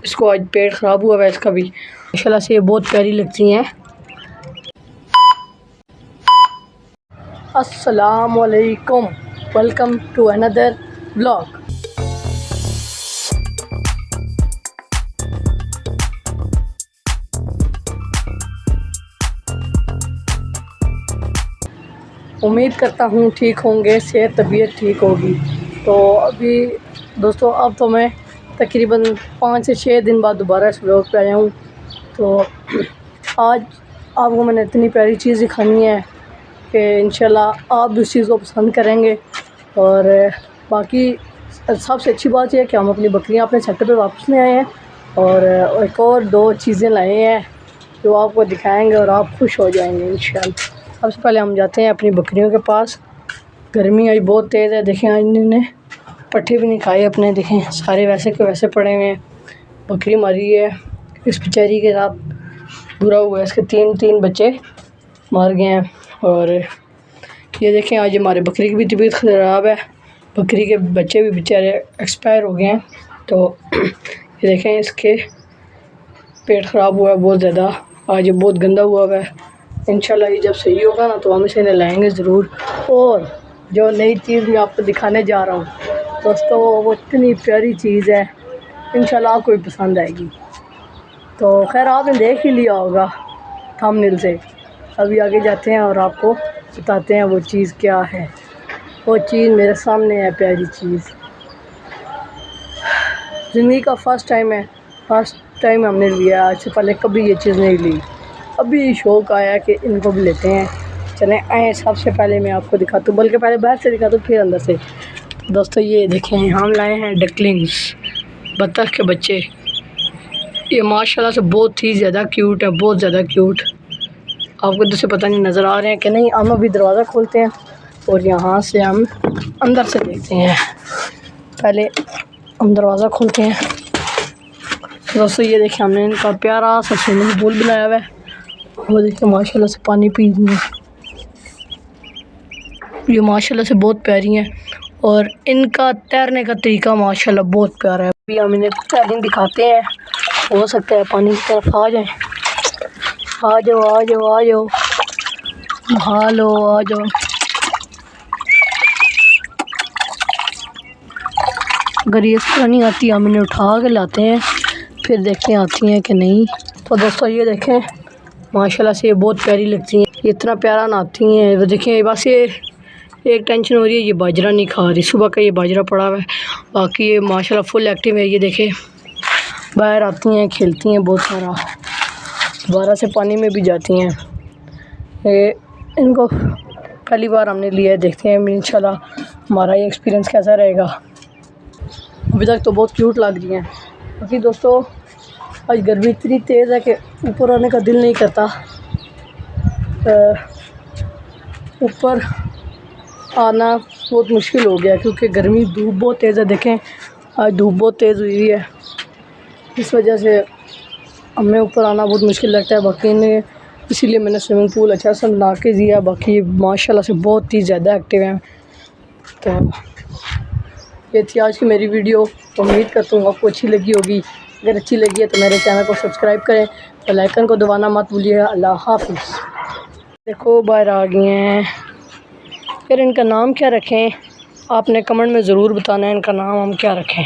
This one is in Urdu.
اس کو آج پیٹ خراب ہوا ہے اس کا بھی. ماشاءاللہ سے یہ بہت پیاری لگتی ہیں. السلام علیکم، ویلکم ٹو اندر بلاگ. امید کرتا ہوں ٹھیک ہوں گے، صحت طبیعت ٹھیک ہوگی. تو ابھی دوستو اب تو میں تقریباً 5 سے 6 دن بعد دوبارہ اس بلاگ پہ آیا ہوں. تو آج آپ کو میں نے اتنی پیاری چیز دکھانی ہے کہ انشاءاللہ آپ بھی اس چیز کو پسند کریں گے. اور باقی سب سے اچھی بات یہ ہے کہ ہم اپنی بکریاں اپنے چھت پہ واپس لے آئے ہیں اور ایک اور 2 چیزیں لائے ہیں جو آپ کو دکھائیں گے اور آپ خوش ہو جائیں گے انشاءاللہ. سب سے پہلے ہم جاتے ہیں اپنی بکریوں کے پاس. گرمی آج بہت تیز ہے، دیکھیں آج انہوں نے پٹھے بھی نہیں کھائے اپنے، دیکھیں سارے ویسے کے ویسے پڑے ہوئے ہیں. بکری ماری ہے اس بیچاری کے ساتھ، برا ہوا ہے، اس کے 3 بچے مار گئے ہیں. اور یہ دیکھیں آج ہمارے بکری کی بھی طبیعت خراب ہے، بکری کے بچے بھی بیچارے ایکسپائر ہو گئے ہیں. تو یہ دیکھیں اس کے پیٹ خراب ہوا ہے بہت زیادہ، آج یہ بہت گندا ہوا ہے. انشاءاللہ یہ جب صحیح ہوگا نا تو ہم اسے لائیں گے ضرور. اور جو نئی چیز میں آپ کو دکھانے جا رہا ہوں دوستو، وہ اتنی پیاری چیز ہے، انشاءاللہ آپ کو بھی پسند آئے گی. تو خیر آپ نے دیکھ ہی لیا ہوگا تھمبنیل سے. ابھی آگے جاتے ہیں اور آپ کو بتاتے ہیں وہ چیز کیا ہے. وہ چیز میرے سامنے ہے، پیاری چیز. زندگی کا فرسٹ ٹائم ہم نے لیا، آج سے پہلے کبھی یہ چیز نہیں لی. ابھی شوق آیا کہ ان کو بھی لیتے ہیں. چلیں آئیں سب سے پہلے میں آپ کو دکھاتا ہوں، بلکہ پہلے باہر سے دکھاتا ہوں پھر اندر سے. دوستو یہ دیکھیں ہم لائے ہیں ڈکلنگز، بطخ کے بچے. یہ ماشاءاللہ سے بہت ہی زیادہ کیوٹ ہے، بہت زیادہ کیوٹ. آپ کو ادھر سے پتہ نہیں نظر آ رہے ہیں کہ نہیں. ہم ابھی دروازہ کھولتے ہیں اور یہاں سے ہم اندر سے دیکھتے ہیں. پہلے ہم دروازہ کھولتے ہیں. دوستو یہ دیکھیں ہم نے ان کا پیارا سا سوئمنگ پول بنایا ہوا ہے. وہ دیکھیں ماشاءاللہ سے پانی پی رہی ہیں، یہ ماشاءاللہ سے بہت پیاری ہیں. اور ان کا تیرنے کا طریقہ ماشاءاللہ بہت پیارا ہے. ابھی ہم انہیں تیرنا دکھاتے ہیں، ہو سکتا ہے پانی کی طرف آ جائیں. آ جاؤ آ جاؤ آ جاؤ، نہا لو، آ جاؤ. اگر یہ اس طرح نہیں آتی ہم انہیں اٹھا کے لاتے ہیں، پھر دیکھتے ہیں آتی ہیں کہ نہیں. تو دوستو یہ دیکھیں ماشاءاللہ سے یہ بہت پیاری لگتی ہیں. یہ اتنا پیارا نہاتی ہیں. وہ دیکھیں بس یہ ایک ٹینشن ہو رہی ہے، یہ باجرہ نہیں کھا رہی. صبح کا یہ باجرہ پڑا ہوا ہے، باقی یہ ماشاءاللہ فل ایکٹیو ہے. یہ دیکھیں باہر آتی ہیں، کھیلتی ہیں بہت سارا، دوبارہ سے پانی میں بھی جاتی ہیں. یہ ان کو پہلی بار ہم نے لیا ہے، دیکھتے ہیں انشاءاللہ ہمارا یہ ایکسپیرینس کیسا رہے گا. ابھی تک تو بہت کیوٹ لگ رہی ہیں. باقی دوستو آج گرمی اتنی تیز ہے کہ اوپر آنے کا دل نہیں کرتا. اوپر آنا بہت مشکل ہو گیا کیونکہ گرمی دھوپ بہت تیز ہے. دیکھیں آج دھوپ بہت تیز ہوئی ہے، اس وجہ سے ہمیں اوپر آنا بہت مشکل لگتا ہے. باقی نے اسی لیے میں نے سوئمنگ پول اچھا سا بنا کے دیا. باقی ماشاءاللہ سے بہت ہی زیادہ ایکٹیو ہیں. تو یہ تھی آج کی میری ویڈیو. امید کرتا ہوں آپ کو اچھی لگی ہوگی. اگر اچھی لگی ہے تو میرے چینل کو سبسکرائب کریں، بیل آئیکن کو دبانا مت بھولیے. اللہ حافظ. دیکھو باہر آ گئی ہیں. پھر ان کا نام کیا رکھیں آپ نے کمنٹ میں ضرور بتانا ہے، ان کا نام ہم کیا رکھیں.